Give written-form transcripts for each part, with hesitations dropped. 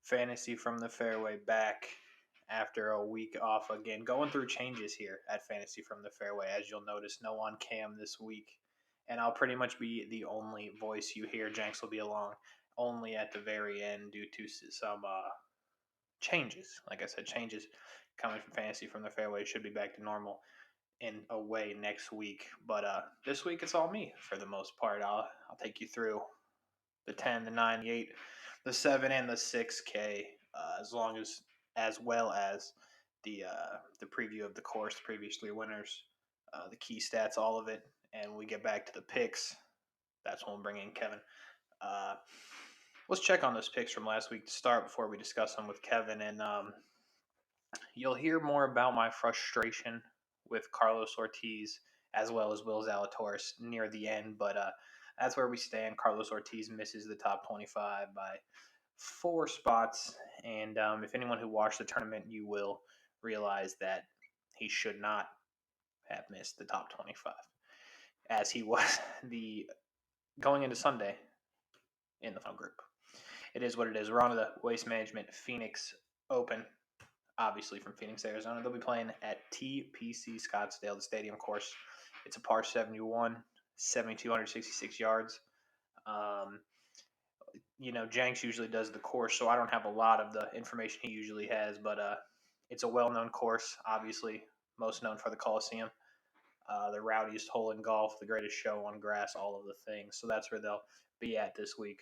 Fantasy from the Fairway back after a week off again. Going through changes here at Fantasy from the Fairway. As you'll notice, no on cam this week. And I'll pretty much be the only voice you hear. Jenks will be along only at the very end due to some changes. Like I said, changes coming from Fantasy from the Fairway. It should be back to normal in a way next week. But this week it's all me for the most part. I'll take you through the 10, the 9, the 8, the 7, and the 6K, as well as the preview of the course, the previous three winners, the key stats, all of it, and we get back to the picks. That's when we'll bring in Kevin. Let's check on those picks from last week to start before we discuss them with Kevin, and you'll hear more about my frustration with Carlos Ortiz as well as Will Zalatoris near the end, but that's where we stand. Carlos Ortiz misses the top 25 by 4 spots. And if anyone who watched the tournament, you will realize that he should not have missed the top 25, as he was going into Sunday in the final group. It is what it is. We're on to the Waste Management Phoenix Open, obviously from Phoenix, Arizona. They'll be playing at TPC Scottsdale, the stadium course. It's a par 71. 7,266 yards. Jenks usually does the course, so I don't have a lot of the information he usually has, but it's a well-known course, obviously, most known for the Coliseum, the rowdiest hole in golf, the greatest show on grass, all of the things. So that's where they'll be at this week.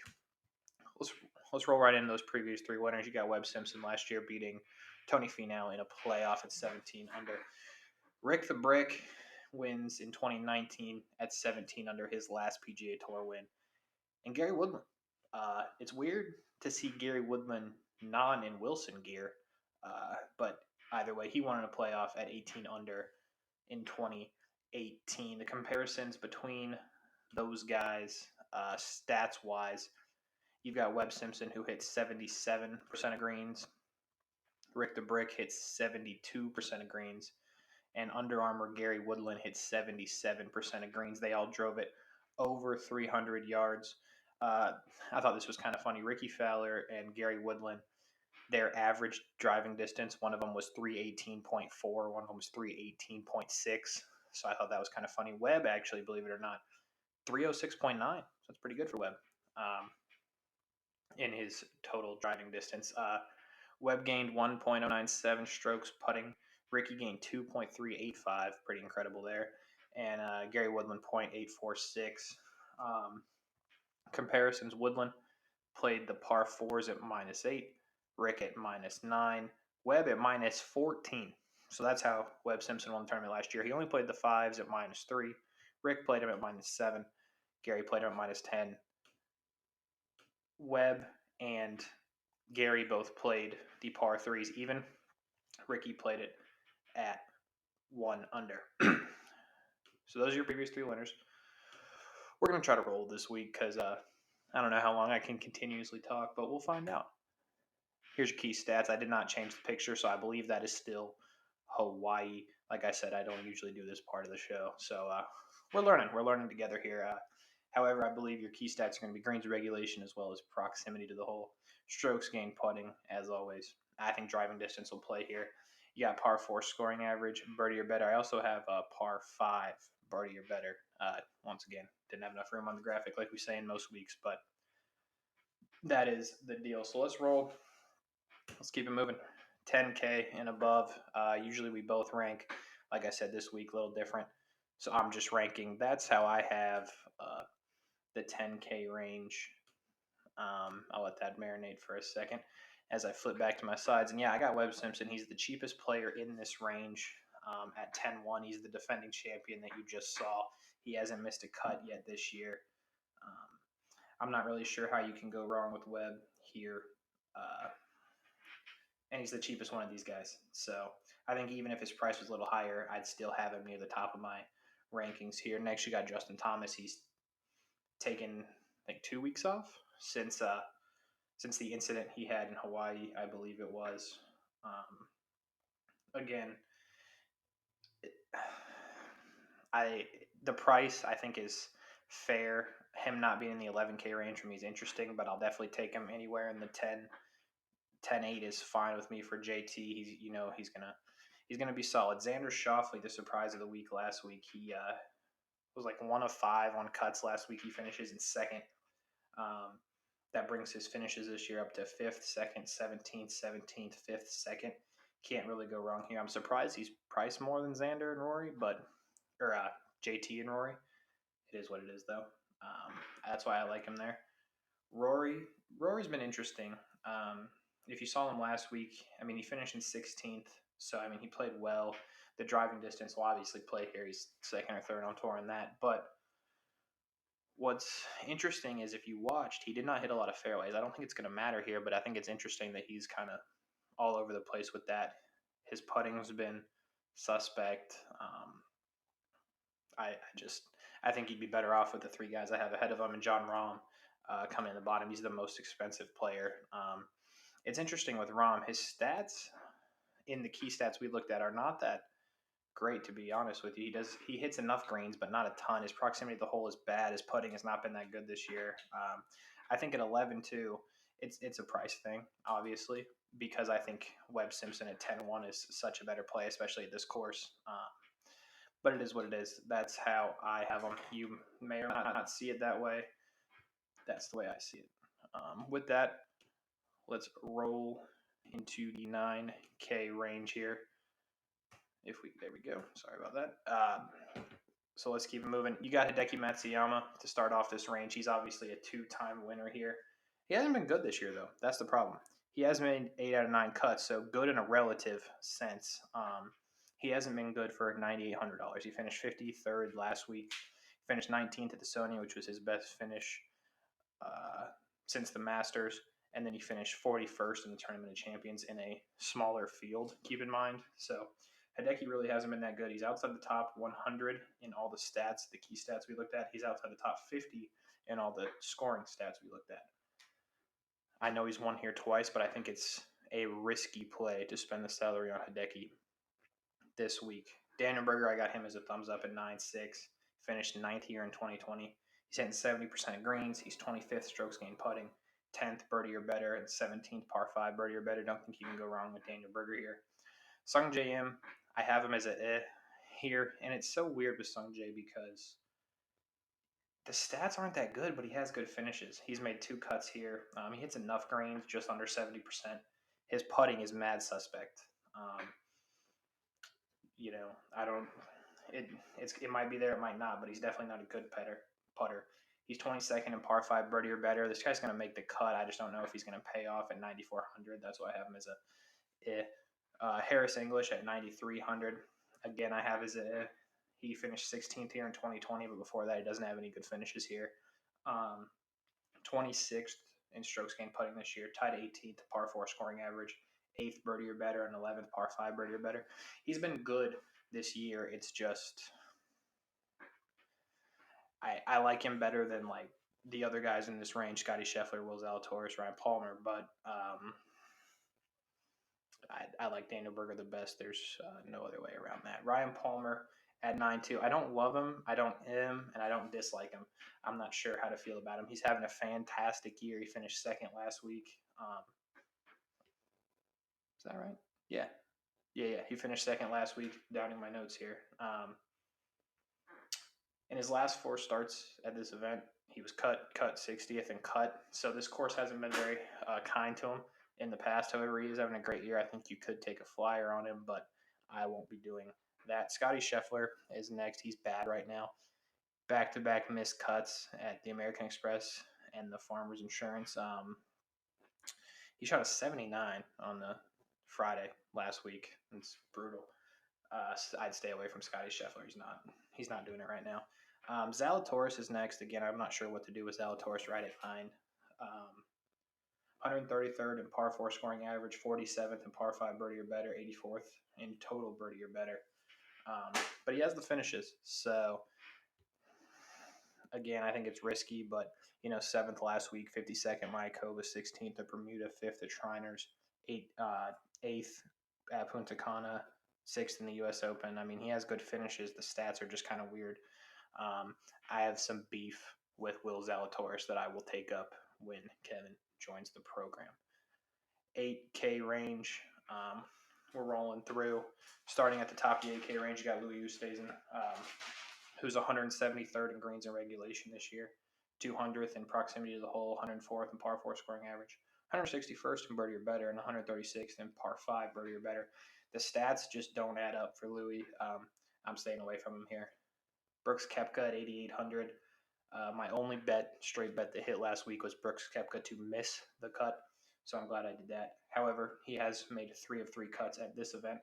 Let's roll right into those previous 3 winners. You got Webb Simpson last year beating Tony Finau in a playoff at 17 under. Rick the Brick wins in 2019 at 17 under his last PGA Tour win. And Gary Woodland. It's weird to see Gary Woodland non in Wilson gear, but either way, he won in a playoff at 18 under in 2018. The comparisons between those guys, stats-wise, you've got Webb Simpson, who hits 77% of greens. Rick the Brick hits 72% of greens. And Under Armour Gary Woodland hit 77% of greens. They all drove it over 300 yards. I thought this was kind of funny. Ricky Fowler and Gary Woodland, their average driving distance, one of them was 318.4, one of them was 318.6. So I thought that was kind of funny. Webb, actually, believe it or not, 306.9. So that's pretty good for Webb in his total driving distance. Webb gained 1.097 strokes putting. Ricky gained 2.385, pretty incredible there. And Gary Woodland, 0.846. Comparisons, Woodland played the par 4s at -8, Rick at -9, Webb at -14. So that's how Webb Simpson won the tournament last year. He only played the 5s at -3. Rick played him at -7. Gary played him at -10. Webb and Gary both played the par 3s even. Ricky played it at 1 under. So those are your previous 3 winners. We're going to try to roll this week because I don't know how long I can continuously talk, but we'll find out. Here's your key stats. I did not change the picture, so I believe that is still Hawaii. Like I said, I don't usually do this part of the show, so we're learning. We're learning together here. However, I believe your key stats are going to be greens regulation as well as proximity to the hole. Strokes gained putting, as always. I think driving distance will play here. You got par 4 scoring average, birdie or better. I also have par 5 birdie or better. Once again, didn't have enough room on the graphic like we say in most weeks, but that is the deal. So let's roll. Let's keep it moving. 10K and above. Usually we both rank, like I said, this week a little different. So I'm just ranking. That's how I have the 10K range. I'll let that marinate for a second as I flip back to my sides. And yeah, I got Webb Simpson. He's the cheapest player in this range at 10-1. He's the defending champion that you just saw. He hasn't missed a cut yet this year. I'm not really sure how you can go wrong with Webb here. And he's the cheapest one of these guys. So I think even if his price was a little higher, I'd still have him near the top of my rankings here. Next, you got Justin Thomas. He's taken like 2 weeks off since the incident he had in Hawaii, I believe it was. Again, I the price I think is fair. Him not being in the 11K range for me is interesting, but I'll definitely take him anywhere in the 10-8 is fine with me for JT. He's gonna be solid. Xander Schauffele, the surprise of the week last week. He was like 1 of 5 on cuts last week. He finishes in second. Um, that brings his finishes this year up to 5th, 2nd, 17th, 17th, 5th, 2nd. Can't really go wrong here. I'm surprised he's priced more than Xander and Rory, or JT and Rory. It is what it is, though. That's why I like him there. Rory's been interesting. If you saw him last week, I mean, he finished in 16th, so I mean, he played well. The driving distance will obviously play here. He's second or third on tour in that. But what's interesting is if you watched, he did not hit a lot of fairways. I don't think it's going to matter here, but I think it's interesting that he's kind of all over the place with that. His putting's been suspect. I think he'd be better off with the 3 guys I have ahead of him, and John Rahm coming in the bottom. He's the most expensive player. It's interesting with Rahm. His stats in the key stats we looked at are not that great, to be honest with you. He hits enough greens, but not a ton. His proximity to the hole is bad. His putting has not been that good this year. I think at 11-2, it's a price thing, obviously, because I think Webb Simpson at 10-1 is such a better play, especially at this course. But it is what it is. That's how I have them. You may or may not see it that way. That's the way I see it. With that, let's roll into the 9K range here. There we go. Sorry about that. So let's keep it moving. You got Hideki Matsuyama to start off this range. He's obviously a 2-time winner here. He hasn't been good this year, though. That's the problem. He has made 8 out of 9 cuts, so good in a relative sense. He hasn't been good for $9,800. He finished 53rd last week. He finished 19th at the Sony, which was his best finish since the Masters. And then he finished 41st in the Tournament of Champions in a smaller field, keep in mind. So Hideki really hasn't been that good. He's outside the top 100 in all the stats, the key stats we looked at. He's outside the top 50 in all the scoring stats we looked at. I know he's won here twice, but I think it's a risky play to spend the salary on Hideki this week. Daniel Berger, I got him as a thumbs up at 9.6. Finished 9th here in 2020. He's hitting 70% of greens. He's 25th strokes gained putting, 10th birdie or better, and 17th par 5 birdie or better. Don't think you can go wrong with Daniel Berger here. Sung J M, I have him as a here, and it's so weird with Sung J because the stats aren't that good, but he has good finishes. He's made 2 cuts here. He hits enough greens, just under 70%. His putting is mad suspect. I don't. It might be there, it might not, but he's definitely not a good putter. He's 22nd in par 5 birdie or better. This guy's going to make the cut. I just don't know if he's going to pay off at 9,400. That's why I have him as a Harris English at 9,300. Again, I have as a he finished 16th here in 2020, but before that, he doesn't have any good finishes here. 26th in strokes gained putting this year, tied 18th par 4 scoring average, 8th birdie or better, and 11th par 5 birdie or better. He's been good this year. It's just I like him better than like the other guys in this range, Scotty Scheffler, Will Zalatoris, Ryan Palmer, but I like Daniel Berger the best. There's no other way around that. Ryan Palmer at 9.2. I don't love him. I don't and I don't dislike him. I'm not sure how to feel about him. He's having a fantastic year. He finished second last week. Is that right? Yeah. He finished second last week. Doubting my notes here. In his last 4 starts at this event, he was cut 60th, and cut. So this course hasn't been very kind to him in the past. However, he is having a great year. I think you could take a flyer on him, but I won't be doing that. Scotty Scheffler is next. He's bad right now. Back-to-back missed cuts at the American Express and the Farmers Insurance. He shot a 79 on the Friday last week. It's brutal. I'd stay away from Scotty Scheffler. He's not doing it right now. Zalatoris is next. Again, I'm not sure what to do with Zalatoris right at 9. 133rd in par 4 scoring average, 47th in par 5 birdie or better, 84th in total birdie or better. But he has the finishes. So Again, I think it's risky, but seventh last week, 52nd Mayakoba, 16th at Bermuda, 5th at Shriners, 8th at Punta Cana, 6th in the U.S. Open. I mean, he has good finishes. The stats are just kind of weird. I have some beef with Will Zalatoris that I will take up when Kevin joins the program. 8K range. We're rolling through. Starting at the top of the 8K range, you got Louis Oosthuizen, who's 173rd in greens and regulation this year, 200th in proximity to the hole, 104th in par 4 scoring average, 161st in birdie or better, and 136th in par 5 birdie or better. The stats just don't add up for Louis. I'm staying away from him here. Brooks Koepka at 8,800. My only straight bet that hit last week was Brooks Koepka to miss the cut, so I'm glad I did that. However, he has made 3 of 3 cuts at this event.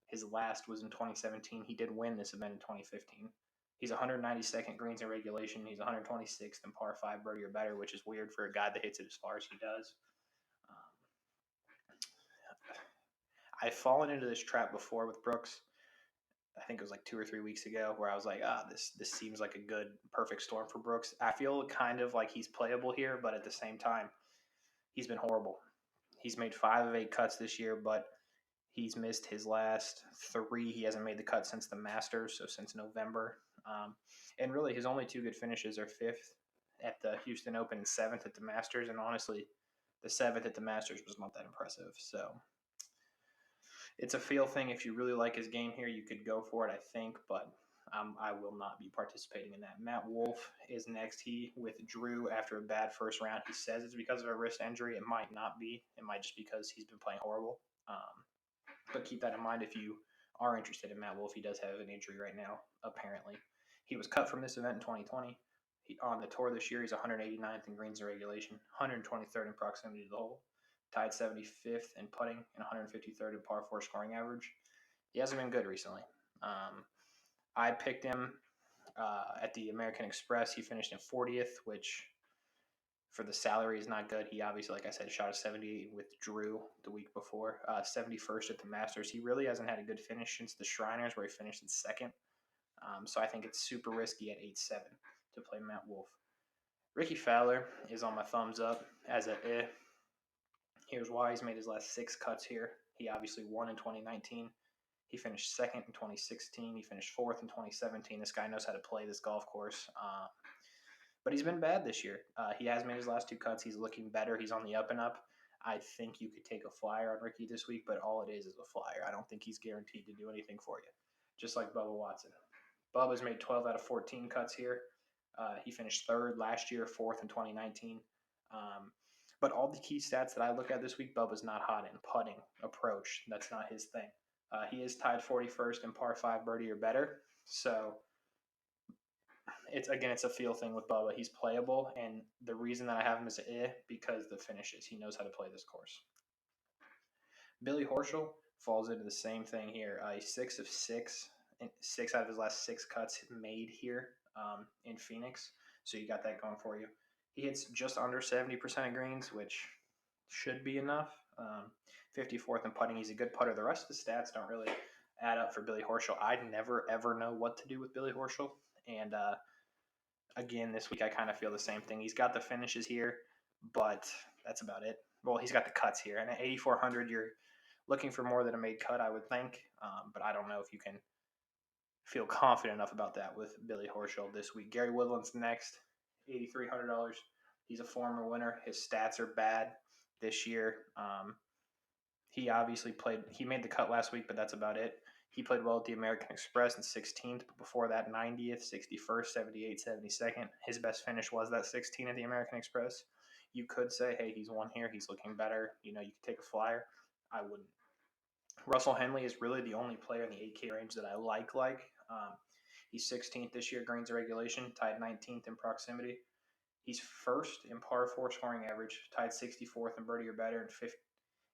His last was in 2017. He did win this event in 2015. He's 192nd greens in regulation. He's 126th in par 5 birdie or better, which is weird for a guy that hits it as far as he does. I've fallen into this trap before with Brooks. I think it was like 2 or 3 weeks ago where I was like, this seems like a good, perfect storm for Brooks. I feel kind of like he's playable here, but at the same time, he's been horrible. He's made 5 of 8 cuts this year, but he's missed his last 3. He hasn't made the cut since the Masters, so since November. And really, his only 2 good finishes are 5th at the Houston Open and 7th at the Masters. And honestly, the 7th at the Masters was not that impressive. So it's a feel thing. If you really like his game here, you could go for it, I think. But I will not be participating in that. Matt Wolff is next. He withdrew after a bad first round. He says it's because of a wrist injury. It might not be. It might just because he's been playing horrible. But keep that in mind if you are interested in Matt Wolff. He does have an injury right now, apparently. He was cut from this event in 2020. On the tour this year, he's 189th in greens and regulation, 123rd in proximity to the hole, tied 75th in putting, and 153rd in par 4 scoring average. He hasn't been good recently. I picked him at the American Express. He finished in 40th, which for the salary is not good. He obviously, like I said, shot a 78 with Drew the week before, 71st at the Masters. He really hasn't had a good finish since the Shriners, where he finished in 2nd. So I think it's super risky at 8-7 to play Matt Wolff. Ricky Fowler is on my thumbs up as a Here's why. He's made his last 6 cuts here. He obviously won in 2019. He finished 2nd in 2016. He finished 4th in 2017. This guy knows how to play this golf course. But he's been bad this year. He has made his last 2 cuts. He's looking better. He's on the up and up. I think you could take a flyer on Ricky this week, but all it is a flyer. I don't think he's guaranteed to do anything for you, just like Bubba Watson. Bubba's made 12 out of 14 cuts here. He finished 3rd last year, 4th in 2019. But all the key stats that I look at this week, Bubba's not hot in putting, approach. That's not his thing. He is tied 41st in par 5 birdie or better. So it's a feel thing with Bubba. He's playable, and the reason that I have him is because the finishes. He knows how to play this course. Billy Horschel falls into the same thing here. He's 6 of 6, and 6 out of his last 6 cuts made here in Phoenix. So you got that going for you. He hits just under 70% of greens, which should be enough. 54th in putting. He's a good putter. The rest of the stats don't really add up for Billy Horschel. I'd never, ever know what to do with Billy Horschel. And again, this week I kind of feel the same thing. He's got the finishes here, but that's about it. Well, he's got the cuts here. And at 8,400, you're looking for more than a made cut, I would think. But I don't know if you can feel confident enough about that with Billy Horschel this week. Gary Woodland's next, $8,300. He's a former winner. His stats are bad this year. He obviously he made the cut last week, but that's about it. He played well at the American Express in 16th, but before that, 90th, 61st, 78th, 72nd. His best finish was that 16 at the American Express. You could say, hey, he's won here. He's looking better. You could take a flyer. I wouldn't. Russell Henley is really the only player in the 8K range that I like. He's 16th this year, greens regulation, tied 19th in proximity. He's 1st in par 4 scoring average, tied 64th in birdie or better,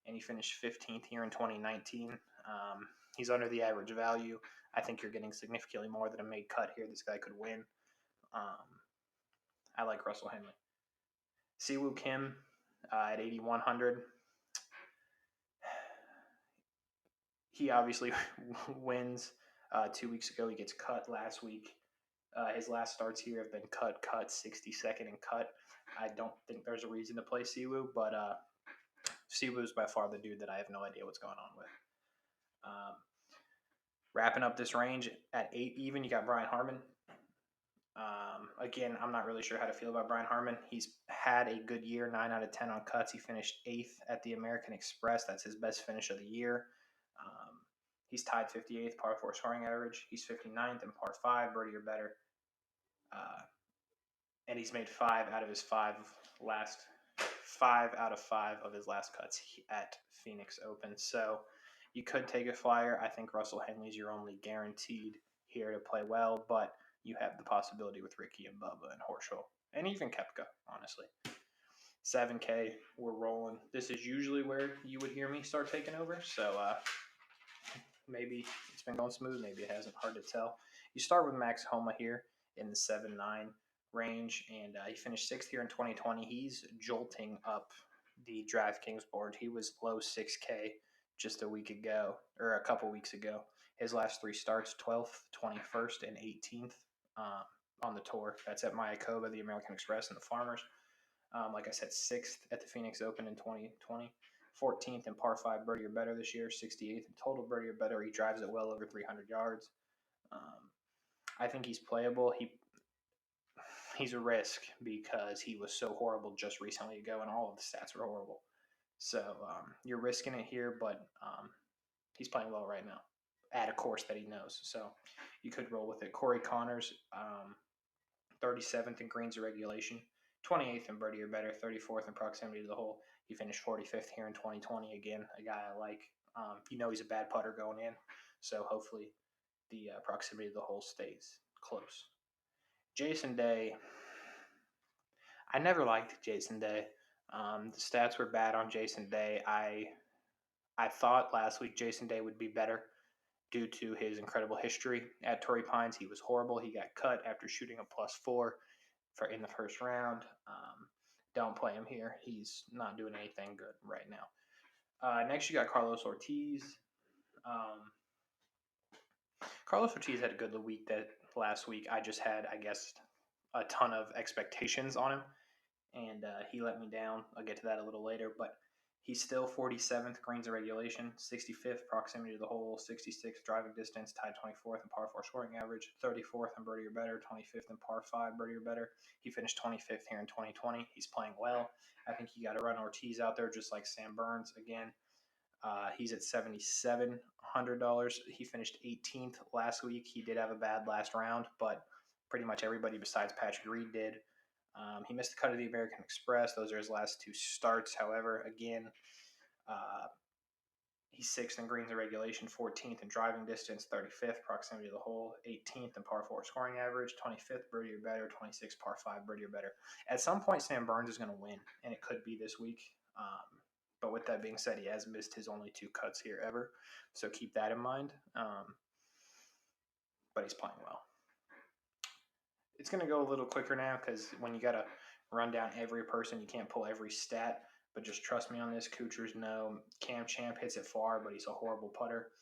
and he finished 15th here in 2019. He's under the average value. I think you're getting significantly more than a made cut here. This guy could win. I like Russell Henley. Siwoo Kim at 8,100. He obviously wins 2 weeks ago. He gets cut last week. His last starts here have been cut, 62nd, and cut. I don't think there's a reason to play Siwoo, but Siwoo is by far the dude that I have no idea what's going on with. Wrapping up this range at 8 even, you got Brian Harman. Again, I'm not really sure how to feel about Brian Harman. He's had a good year, 9 out of 10 on cuts. He finished 8th at the American Express. That's his best finish of the year. He's tied 58th par 4 scoring average. He's 59th in par 5, birdie or better. And he's made 5 out of his 5 out of 5 of his last cuts at Phoenix Open. So you could take a flyer. I think Russell Henley's your only guaranteed here to play well, but you have the possibility with Ricky and Bubba and Horschel and even Koepka, honestly. 7K, we're rolling. This is usually where you would hear me start taking over. So maybe it's been going smooth. Maybe it hasn't. Hard to tell. You start with Max Homa here in the 7-9 range, and he finished 6th here in 2020. He's jolting up the DraftKings board. He was low 6K just a week ago, or a couple weeks ago. His last 3 starts, 12th, 21st, and 18th on the tour. That's at Mayakoba, the American Express, and the Farmers. Like I said, 6th at the Phoenix Open in 2020. 14th in par 5 birdie or better this year, 68th in total birdie or better. He drives it well over 300 yards. I think he's playable. He's a risk because he was so horrible just recently ago, and all of the stats were horrible. So you're risking it here, but he's playing well right now at a course that he knows. So you could roll with it. Corey Connors, 37th in greens or regulation, 28th in birdie or better, 34th in proximity to the hole. He finished 45th here in 2020. Again, a guy I like. He's a bad putter going in, so hopefully the proximity to the hole stays close. Jason Day. I never liked Jason Day. The stats were bad on Jason Day. I thought last week Jason Day would be better due to his incredible history at Torrey Pines. He was horrible. He got cut after shooting a +4 in the first round. Don't play him here. He's not doing anything good right now. Next, you got Carlos Ortiz. Carlos Ortiz had a good week last week. I just had, I guess, a ton of expectations on him, and he let me down. I'll get to that a little later, but he's still 47th greens and regulation, 65th proximity to the hole, 66th driving distance, tied 24th in par 4 scoring average, 34th in birdie or better, 25th in par 5 birdie or better. He finished 25th here in 2020. He's playing well. I think you got to run Ortiz out there just like Sam Burns again. He's at $7,700. He finished 18th last week. He did have a bad last round, but pretty much everybody besides Patrick Reed did. He missed the cut of the American Express. Those are his last 2 starts. However, again, he's 6th in greens and regulation, 14th in driving distance, 35th proximity to the hole, 18th in par 4 scoring average, 25th birdie or better, 26th par 5 birdie or better. At some point, Sam Burns is going to win, and it could be this week. But with that being said, he has missed his only 2 cuts here ever, so keep that in mind. But he's playing well. It's going to go a little quicker now because when you got to run down every person, you can't pull every stat. But just trust me on this. Kuchar's no. Cam Champ hits it far, but he's a horrible putter.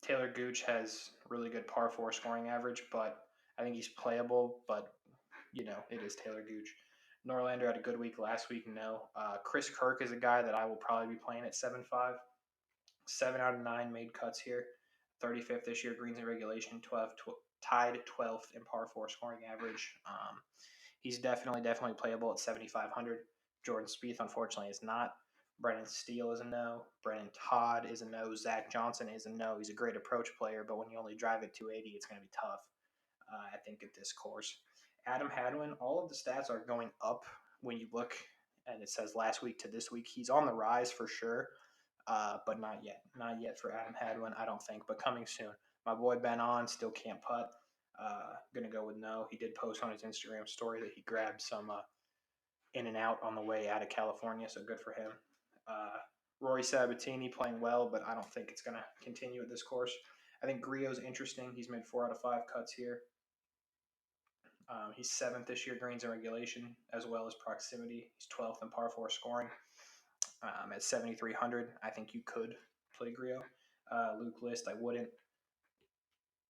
Taylor Gooch has really good par 4 scoring average, but I think he's playable. But, it is Taylor Gooch. Norlander had a good week last week. No. Chris Kirk is a guy that I will probably be playing at 7-5. 7 out of 9 made cuts here. 35th this year, greens and regulation, tied 12th in par 4 scoring average. He's definitely playable at 7,500. Jordan Spieth, unfortunately, is not. Brennan Steele is a no. Brennan Todd is a no. Zach Johnson is a no. He's a great approach player, but when you only drive at 280, it's going to be tough, I think, at this course. Adam Hadwin, all of the stats are going up when you look, and it says last week to this week. He's on the rise for sure, but not yet. Not yet for Adam Hadwin, I don't think, but coming soon. My boy Ben On still can't putt. Going to go with no. He did post on his Instagram story that he grabbed some in and out on the way out of California, so good for him. Rory Sabatini playing well, but I don't think it's going to continue at this course. I think Griot's interesting. He's made 4 out of 5 cuts here. He's 7th this year, greens and regulation, as well as proximity. He's 12th in par 4 scoring. At 7,300, I think you could play Griot. Luke List, I wouldn't.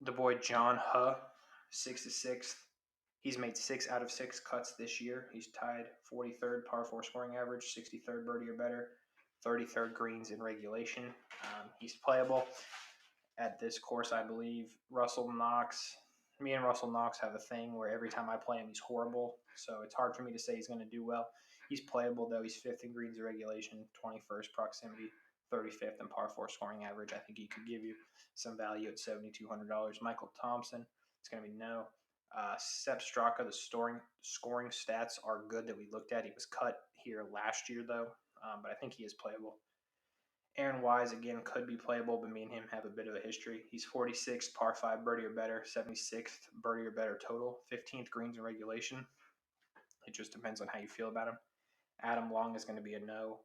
The boy John Huh, 66th. He's made 6 out of 6 cuts this year. He's tied 43rd par 4 scoring average, 63rd birdie or better, 33rd greens in regulation. He's playable at this course, I believe. Me and Russell Knox have a thing where every time I play him, he's horrible. So it's hard for me to say he's going to do well. He's playable, though. He's 5th in greens in regulation, 21st proximity, 35th in par 4 scoring average. I think he could give you some value at $7,200. Michael Thompson, it's going to be no. Sepp Straka, the scoring stats are good that we looked at. He was cut here last year, though, but I think he is playable. Aaron Wise, again, could be playable, but me and him have a bit of a history. He's 46th, par 5 birdie or better, 76th birdie or better total, 15th greens in regulation. It just depends on how you feel about him. Adam Long is going to be a no.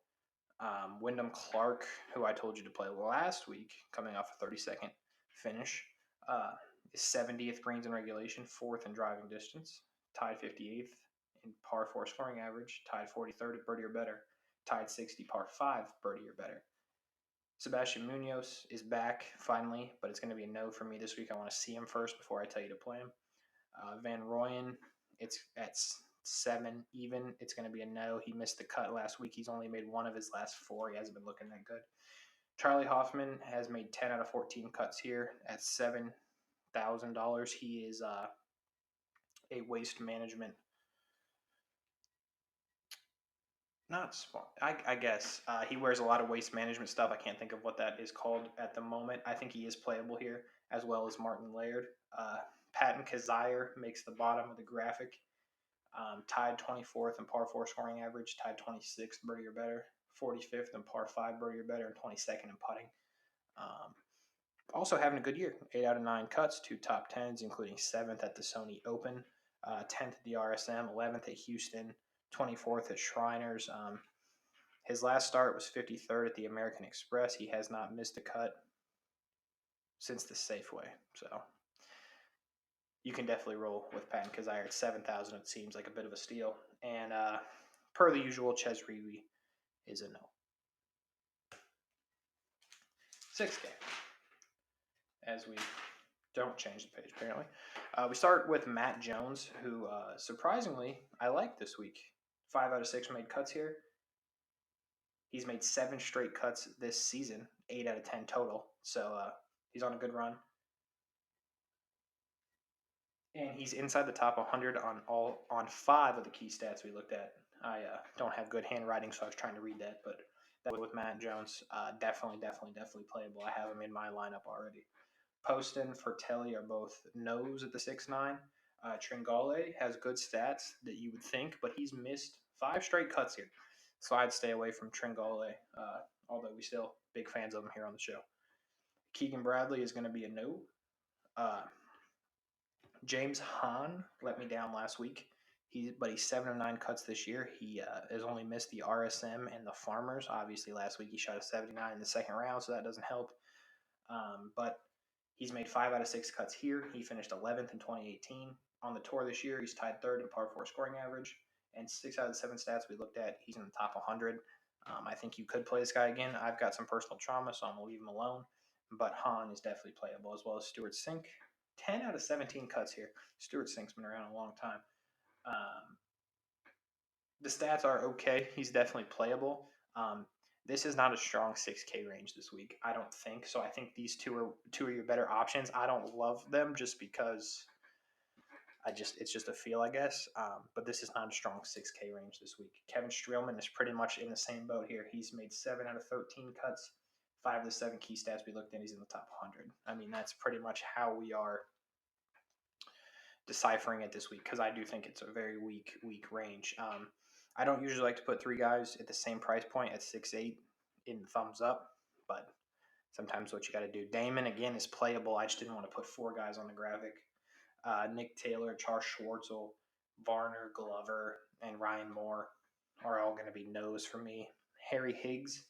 Wyndham Clark, who I told you to play last week, coming off a 32nd finish, is 70th greens in regulation, 4th in driving distance, tied 58th in par 4 scoring average, tied 43rd at birdie or better, tied 60 par 5 birdie or better. Sebastian Munoz is back finally, but it's going to be a no for me this week. I want to see him first before I tell you to play him. Van Rooyen, it's at 7 even. It's going to be a no. He missed the cut last week. He's only made 1 of his last 4. He hasn't been looking that good. Charlie Hoffman has made 10 out of 14 cuts here at $7,000. He is a waste management. Not smart, I guess. He wears a lot of waste management stuff. I can't think of what that is called at the moment. I think he is playable here, as well as Martin Laird. Patton Kizzire makes the bottom of the graphic. Tied 24th in par 4 scoring average, tied 26th birdie or better, 45th in par 5 birdie or better, and 22nd in putting. Also having a good year. 8 out of 9 cuts, 2 top 10s, including 7th at the Sony Open, 10th at the RSM, 11th at Houston, 24th at Shriners. His last start was 53rd at the American Express. He has not missed a cut since the Safeway. So you can definitely roll with Patton Kizzire at 7,000. It seems like a bit of a steal. And per the usual, Ches Reavie is a no. 6K. As we don't change the page, apparently. We start with Matt Jones, who surprisingly I like this week. 5 out of 6 made cuts here. He's made 7 straight cuts this season, 8 out of 10 total. So he's on a good run. And he's inside the top 100 on 5 of the key stats we looked at. I don't have good handwriting, so I was trying to read that. But that with Matt Jones, definitely playable. I have him in my lineup already. Poston, Fratelli are both no's at the 6'9". Tringale has good stats that you would think, but he's missed 5 straight cuts here. So I'd stay away from Tringale, although we still big fans of him here on the show. Keegan Bradley is going to be a no. James Hahn let me down last week. But he's 7 of 9 cuts this year. He has only missed the RSM and the Farmers. Obviously, last week he shot a 79 in the second round, so that doesn't help. But he's made 5 out of 6 cuts here. He finished 11th in 2018. On the tour this year, he's tied 3rd in par 4 scoring average. And 6 out of the 7 stats we looked at, he's in the top 100. I think you could play this guy again. I've got some personal trauma, so I'm going to leave him alone. But Hahn is definitely playable, as well as Stuart Sink. 10 out of 17 cuts here. Stuart Sink's been around a long time. The stats are okay. He's definitely playable. This is not a strong 6K range this week, I don't think. So I think these two are your better options. I don't love them just because it's just a feel, I guess. But this is not a strong 6K range this week. Kevin Streelman is pretty much in the same boat here. He's made 7 out of 13 cuts. 5 of the 7 key stats we looked at, he's in the top 100. I mean, that's pretty much how we are deciphering it this week, because I do think it's a very weak range. I don't usually like to put 3 guys at the same price point at 6'8" in thumbs up, but sometimes what you got to do. Damon, again, is playable. I just didn't want to put 4 guys on the graphic. Nick Taylor, Charles Schwartzel, Varner, Glover, and Ryan Moore are all going to be no's for me. Harry Higgs,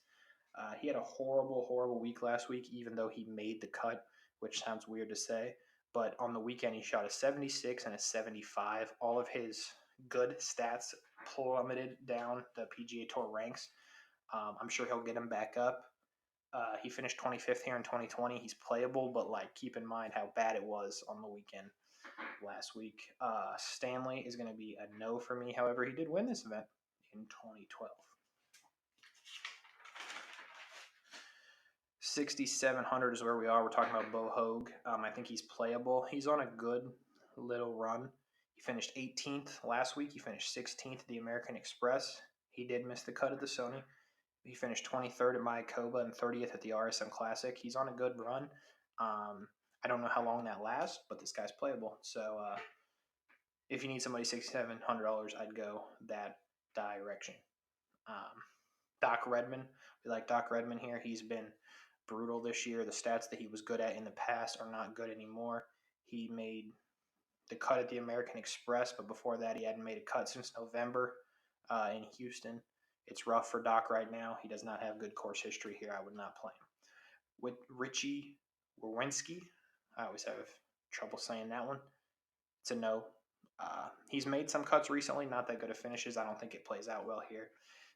he had a horrible week last week, even though he made the cut, which sounds weird to say. But on the weekend, he shot a 76 and a 75. All of his good stats plummeted down the PGA Tour ranks. I'm sure he'll get him back up. He finished 25th here in 2020. He's playable, but keep in mind how bad it was on the weekend. last week. Stanley is going to be a no for me. However, he did win this event in 2012. 6,700 is where we are. We're talking about Bo Hogue. I think he's playable. He's on a good little run. He finished 18th last week. He finished 16th at the American Express. He did miss the cut at the Sony. He finished 23rd at Mayakoba and 30th at the RSM Classic. He's on a good run. I don't know how long that lasts, but this guy's playable. So if you need somebody $6,700, I'd go that direction. Doc Redman. We like Doc Redman here. He's been brutal this year. The stats that he was good at in the past are not good anymore. He made the cut at the American Express, but before that, he hadn't made a cut since November in Houston. It's rough for Doc right now. He does not have good course history here. I would not play him. With Richie Wawrinski, I always have trouble saying that one. It's a no. He's made some cuts recently, not that good of finishes. I don't think it plays out well here.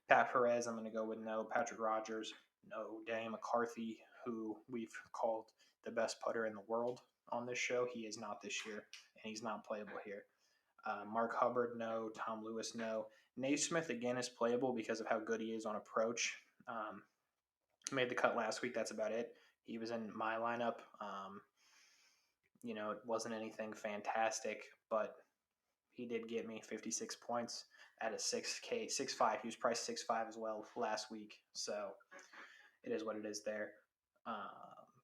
Pat Perez, I'm going to go with no. Patrick Rogers, no. Danny McCarthy, who we've called the best putter in the world on this show, he is not this year, and he's not playable here. Mark Hubbard, no. Tom Lewis, no. Naismith, again, is playable because of how good he is on approach. Made the cut last week. That's about it. He was in my lineup. It wasn't anything fantastic, but he did get me 56 points at a 6K, 6.5. He was priced 6.5 as well last week. So it is what it is there.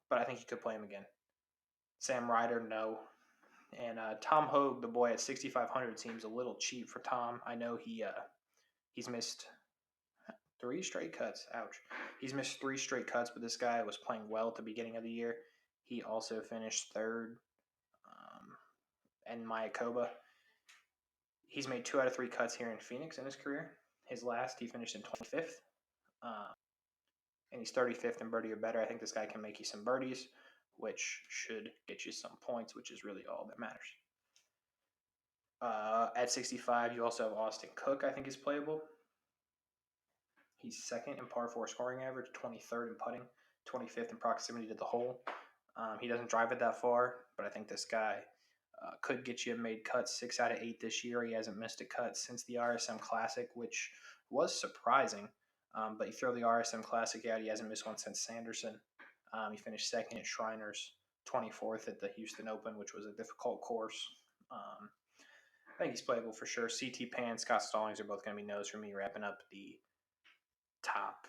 But I think you could play him again. Sam Ryder, no. And Tom Hogue, the boy at 6,500, seems a little cheap for Tom. I know he's missed 3 straight cuts. Ouch. He's missed 3 straight cuts, but this guy was playing well at the beginning of the year. He also finished 3rd in Mayakoba. He's made 2 out of 3 cuts here in Phoenix in his career. His last, he finished in 25th. And he's 35th in birdie or better. I think this guy can make you some birdies, which should get you some points, which is really all that matters. At 65, you also have Austin Cook, I think is playable. He's 2nd in par 4 scoring average, 23rd in putting, 25th in proximity to the hole. He doesn't drive it that far, but I think this guy could get you a made cut 6 out of 8 this year. He hasn't missed a cut since the RSM Classic, which was surprising. But you throw the RSM Classic out, he hasn't missed one since Sanderson. He finished 2nd at Shriners, 24th at the Houston Open, which was a difficult course. I think he's playable for sure. CT Pan, Scott Stallings are both going to be no's for me, wrapping up the top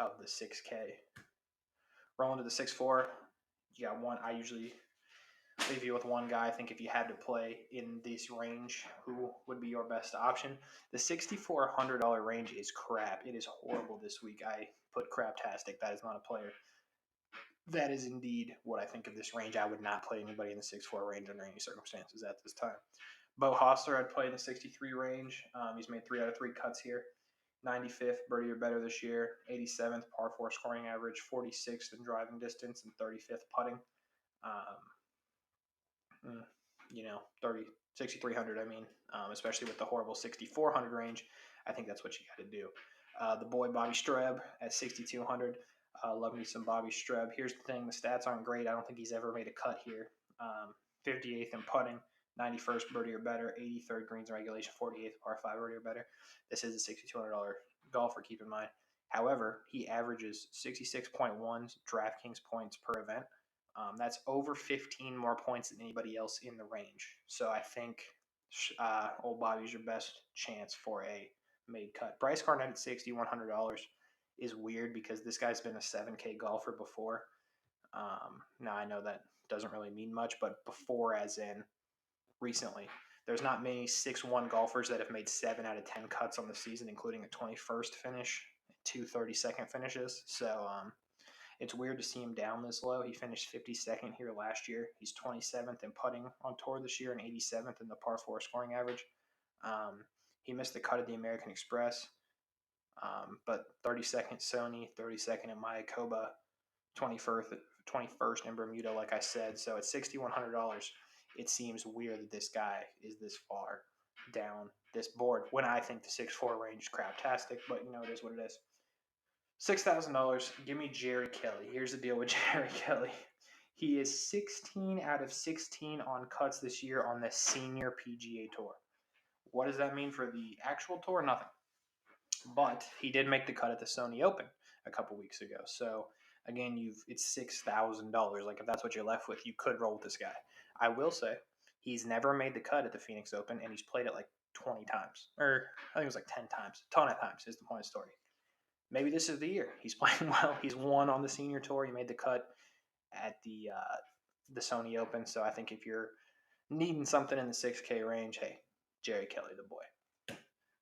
of the 6K. Rolling to the 6.4, you got one. I usually leave you with one guy. I think if you had to play in this range, who would be your best option? The $6,400 range is crap. It is horrible this week. I put craptastic. That is not a player. That is indeed what I think of this range. I would not play anybody in the 6.4 range under any circumstances at this time. Bo Hostler, I'd play in the 63 range. He's made 3 out of 3 cuts here. 95th birdie or better this year. 87th par 4 scoring average. 46th in driving distance and 35th putting. 6,300, especially with the horrible 6,400 range. I think that's what you got to do. The boy Bobby Streb at 6,200. Love me some Bobby Streb. Here's the thing. The stats aren't great. I don't think he's ever made a cut here. 58th in putting. 91st birdie or better, 83rd greens in regulation, 48th par 5 birdie or better. This is a $6,200 golfer, keep in mind. However, he averages 66.1 DraftKings points per event. That's over 15 more points than anybody else in the range. So I think old Bobby's your best chance for a made cut. Bryce Garnett at $6,100 is weird because this guy's been a 7K golfer before. Now I know that doesn't really mean much, but before as in recently. There's not many 6-1 golfers that have made 7 out of 10 cuts on the season, including a 21st finish, 2 32nd finishes. So it's weird to see him down this low. He finished 52nd here last year. He's 27th in putting on tour this year and 87th in the par 4 scoring average. He missed the cut at the American Express, but 32nd Sony, 32nd in Mayakoba, 21st in Bermuda, like I said. So at $6,100, it seems weird that this guy is this far down this board when I think the 6.4 range is craptastic, but it is what it is. $6,000, give me Jerry Kelly. Here's the deal with Jerry Kelly. He is 16 out of 16 on cuts this year on the Senior PGA Tour. What does that mean for the actual tour? Nothing. But he did make the cut at the Sony Open a couple weeks ago. So again, it's $6,000. Like if that's what you're left with, you could roll with this guy. I will say he's never made the cut at the Phoenix Open, and he's played it like 20 times, or I think it was like 10 times. A ton of times is the point of the story. Maybe this is the year. He's playing well. He's won on the Senior Tour. He made the cut at the Sony Open. So I think if you're needing something in the 6K range, hey, Jerry Kelly, the boy.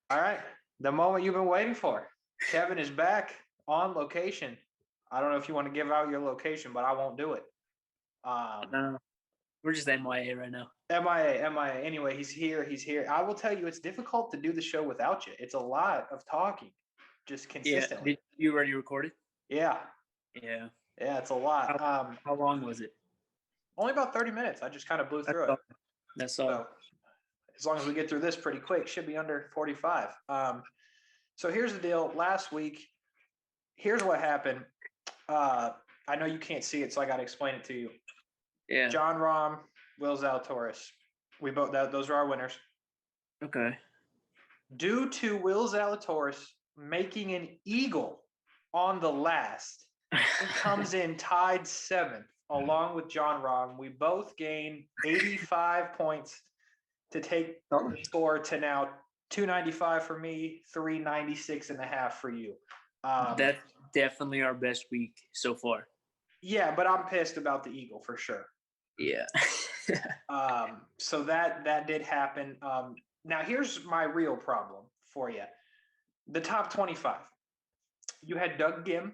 All right. The moment you've been waiting for. Kevin is back on location. I don't know if you want to give out your location, but I won't do it. No, we're just MIA right now. MIA. Anyway, he's here. I will tell you, it's difficult to do the show without you. It's a lot of talking, just consistently. Yeah. Did you already record it? Yeah. Yeah. Yeah, it's a lot. How long was it? Only about 30 minutes. I just kind of blew through it. That's all. So, as long as we get through this pretty quick, should be under 45. So here's the deal. Last week, here's what happened. I know you can't see it, so I got to explain it to you. Yeah. John Rahm, Will Zalatoris. Those are our winners. Okay. Due to Will Zalatoris making an eagle on the last, he comes in tied 7th along with John Rahm. We both gain 85 points to take the score to now 295 for me, 396.5 for you. That's definitely our best week so far. Yeah, but I'm pissed about the eagle for sure. Yeah. So that did happen. Now here's my real problem for you. The top 25. You had Doug Gim.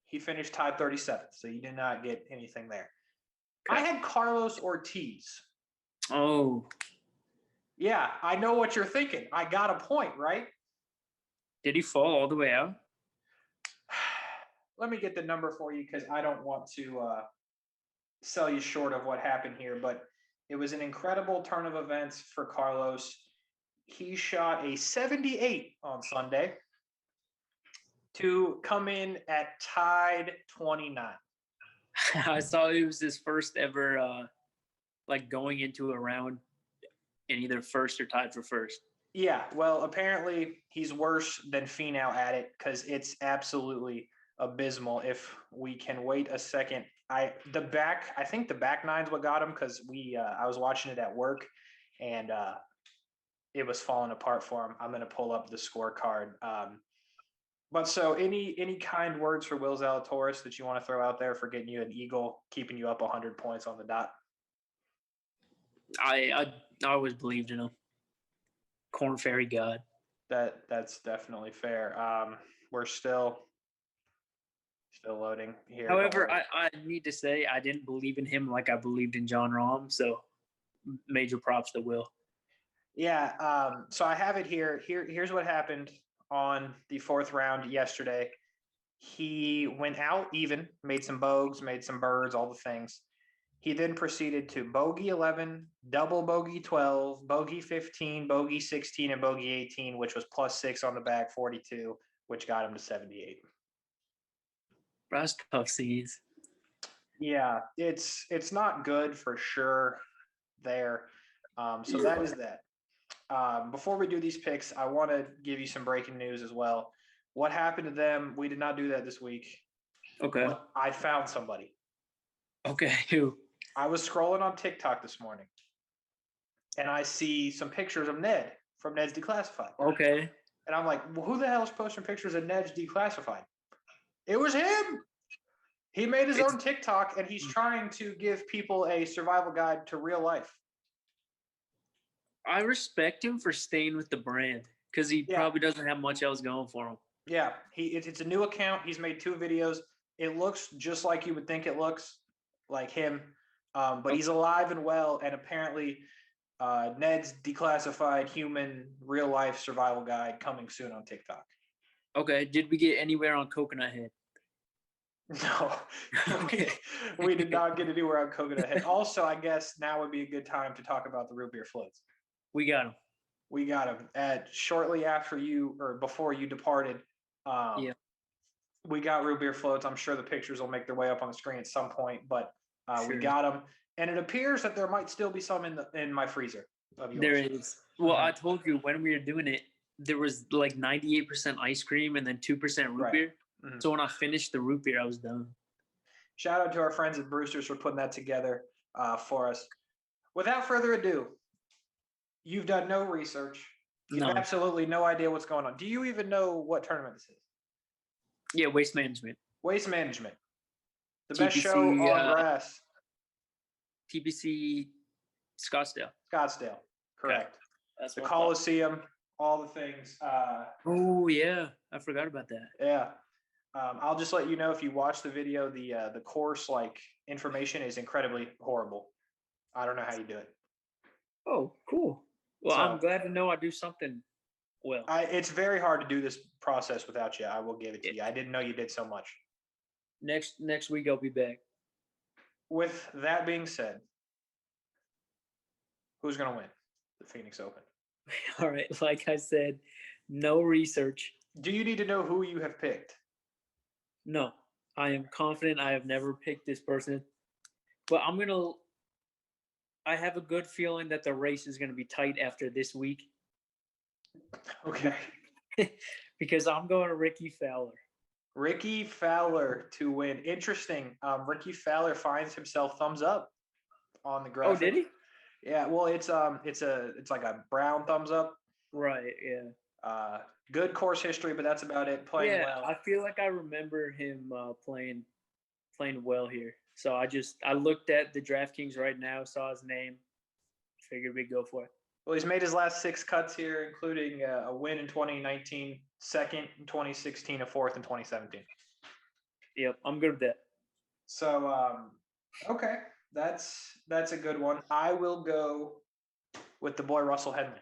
He finished tied 37th, so you did not get anything there. Okay. I had Carlos Ortiz. Oh. Yeah, I know what you're thinking. I got a point, right? Did he fall all the way out? Let me get the number for you because I don't want to sell you short of what happened here, but it was an incredible turn of events for Carlos. He shot a 78 on Sunday to come in at tied 29. I saw it was his first ever going into a round in either first or tied for first. Yeah, well, apparently he's worse than Finau at it because it's absolutely abysmal. If we can wait a second, I think the back nine's what got him because I was watching it at work and it was falling apart for him. I'm going to pull up the scorecard. But so any kind words for Will Zalatoris that you want to throw out there for getting you an eagle, keeping you up 100 points on the dot? I always believed in him. Corn Fairy God. That's definitely fair. We're still loading here. However, I need to say I didn't believe in him like I believed in John Rahm, so major props to Will. Yeah, so I have it here. Here's what happened on the 4th round yesterday. He went out even, made some bogeys, made some birds, all the things. He then proceeded to bogey 11, double bogey 12, bogey 15, bogey 16, and bogey 18, which was +6 on the back, 42, which got him to 78. That's tough scenes. Yeah, it's not good for sure there. So that is that. Before we do these picks, I want to give you some breaking news as well. What happened to them? We did not do that this week. Okay. But I found somebody. Okay, who? I was scrolling on TikTok this morning, and I see some pictures of Ned from Ned's Declassified. Okay. And I'm like, well, who the hell is posting pictures of Ned's Declassified? It was him. He made his own TikTok, and he's trying to give people a survival guide to real life. I respect him for staying with the brand because he probably doesn't have much else going for him. Yeah, it's a new account. He's made 2 videos. It looks just like you would think it looks, like him. But he's alive and well, and apparently Ned's Declassified Human Real Life Survival Guide coming soon on TikTok. Okay, did we get anywhere on Coconut Head? No, we did not get anywhere on Coconut Head. Also, I guess now would be a good time to talk about the root beer floats. We got him. We got him shortly after you or before you departed. We got root beer floats. I'm sure the pictures will make their way up on the screen at some point, but We got them, and it appears that there might still be some in my freezer of yours. There is. Well, I told you when we were doing it, there was like 98% ice cream and then 2% root beer. Mm-hmm. So when I finished the root beer, I was done. Shout out to our friends at Brewster's for putting that together for us. Without further ado, you've done no research. You have absolutely no idea what's going on. Do you even know what tournament this is? Yeah, Waste Management. Waste Management. The TPC, best show on grass. TPC Scottsdale. Scottsdale, correct. Okay. That's the Coliseum, all the things. Oh, yeah. I forgot about that. Yeah. I'll just let you know, if you watch the video, the course information is incredibly horrible. I don't know how you do it. Oh, cool. Well, I'm glad to know I do something well. It's very hard to do this process without you. I will give it to you. I didn't know you did so much. Next week I'll be back. With that being said, who's going to win the Phoenix Open? All right. Like I said, no research. Do you need to know who you have picked? No. I am confident I have never picked this person. But I have a good feeling that the race is going to be tight after this week. Okay. Because I'm going to Ricky Fowler. Ricky Fowler to win. Interesting. Ricky Fowler finds himself thumbs up on the graphic. Oh, did he? Yeah. Well, it's like a brown thumbs up. Right. Yeah. Good course history, but that's about it. Playing well. I feel like I remember him playing well here. So I looked at the DraftKings right now, saw his name, figured we'd go for it. Well, he's made his last 6 cuts here, including a win in 2019, second in 2016, a fourth in 2017. Yep, I'm good with that. So, okay, that's a good one. I will go with the boy Russell Henley.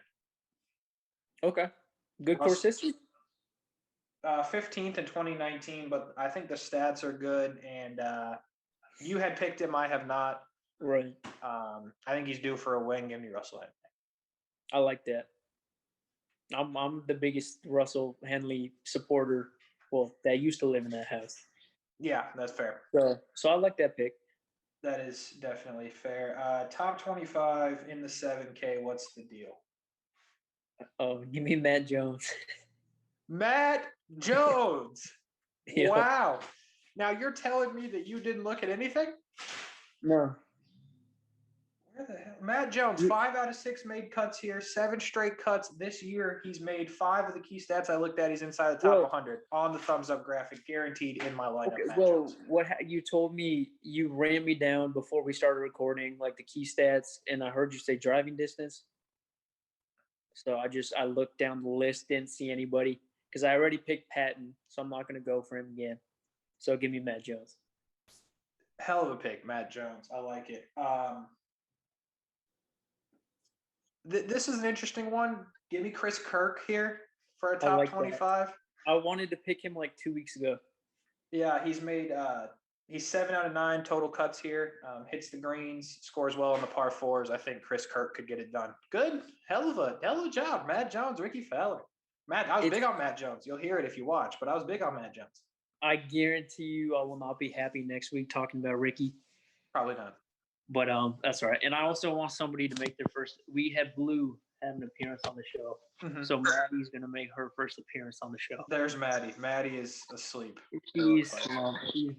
Okay, good course history. 15th in 2019, but I think the stats are good, and you had picked him, I have not. Right. I think he's due for a win. Give me Russell Henley. I like that. I'm the biggest Russell Henley supporter. Well, that used to live in that house. Yeah, that's fair. So I like that pick. That is definitely fair. Top 25 in the 7K. What's the deal? Oh, you mean Matt Jones? Matt Jones. Yep. Wow. Now you're telling me that you didn't look at anything? No. Where the hell? Matt Jones, 5 out of 6 made cuts here, 7 straight cuts this year. He's made 5 of the key stats I looked at. He's inside the top 100 on the thumbs up graphic, guaranteed in my lineup. Okay, well, what you told me, you ran me down before we started recording, like the key stats, and I heard you say driving distance. So I looked down the list, didn't see anybody, because I already picked Patton, so I'm not going to go for him again. So give me Matt Jones. Hell of a pick, Matt Jones. I like it. This is an interesting one. Give me Chris Kirk here for a top 25. I wanted to pick him like 2 weeks ago. Yeah, he's made he's 7 out of 9 total cuts here. Hits the greens, scores well on the par 4s. I think Chris Kirk could get it done. Good, hell of a job, Matt Jones, Ricky Fowler. I was big on Matt Jones. You'll hear it if you watch, but I was big on Matt Jones. I guarantee you, I will not be happy next week talking about Ricky. Probably not. But that's all right. And I also want somebody to make their first. We had Blue have an appearance on the show, so Maddie's gonna make her first appearance on the show. There's Maddie. Maddie is asleep. She's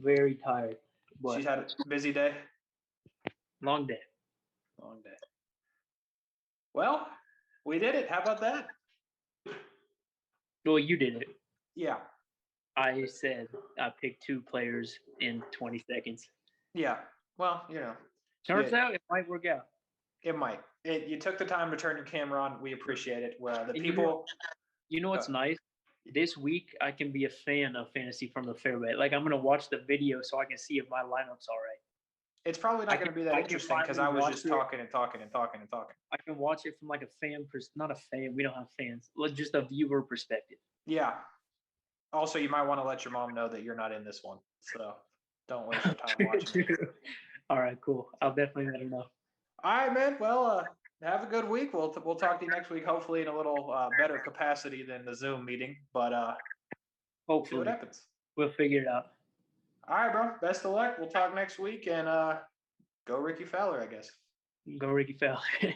very tired. She's had a busy day. Long day. Long day. Well, we did it. How about that? Well, you did it. Yeah. I said I picked 2 players in 20 seconds. Yeah. Well, Turns out it might work out. It might. You took the time to turn your camera on. We appreciate it. Well, people. You know what's nice? This week I can be a fan of Fantasy from the Fairway. Like I'm gonna watch the video so I can see if my lineup's all right. It's probably not going to be that interesting because I was just talking and talking and talking and talking. I can watch it from like a fan, not a fan. We don't have fans. Just a viewer perspective. Yeah. Also, you might want to let your mom know that you're not in this one. So don't waste your time watching it. All right, cool. I'll definitely let her know. All right, man. Well, have a good week. We'll talk to you next week, hopefully in a little better capacity than the Zoom meeting. But hopefully, see what happens. We'll figure it out. All right, bro. Best of luck. We'll talk next week, and Go Ricky Fowler, I guess. Go Ricky Fowler.